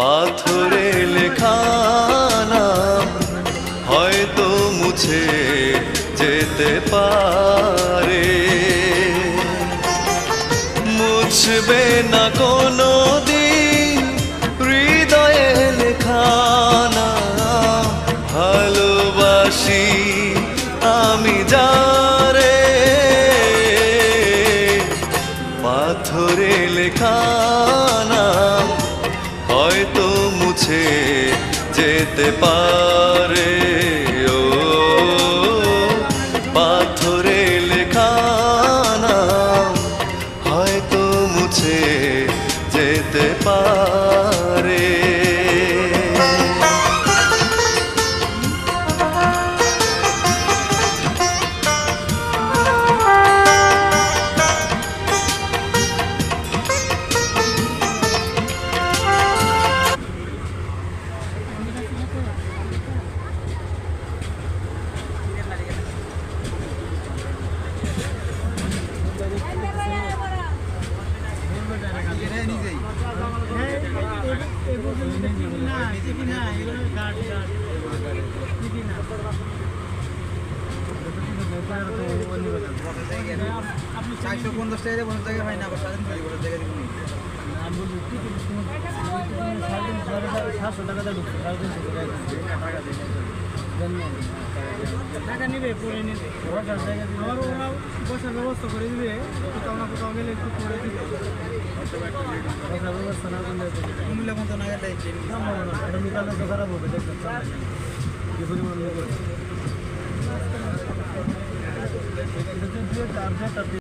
পাথরে লেখা নাম হয়তো মুছে যেতে পারে, মুছবে না কোনো দিন হৃদয়ে লেখা নাম। ভালোবাসি আমি যারে, পাথরে লেখা নাম হয়তো মুছে যেতে পারে। ও পাথরে লেখা নাম হয়তো মুছে যেতে পারে। আপনি 450 টাকা দিয়ে 50 টাকা হয় না, আবার স্বাধীন করে 50 টাকা দিবেন। টাকা নিবে পরে নিবে, আবার ওরা বসার ব্যবস্থা করে দিবে, কোথাও না কোথাও গেলে একটু করে দিবে। বসার ব্যবস্থা না করলে কুমিল্লা মতো না গেলে এটা মিটালে তো খারাপ হবে। দেখতে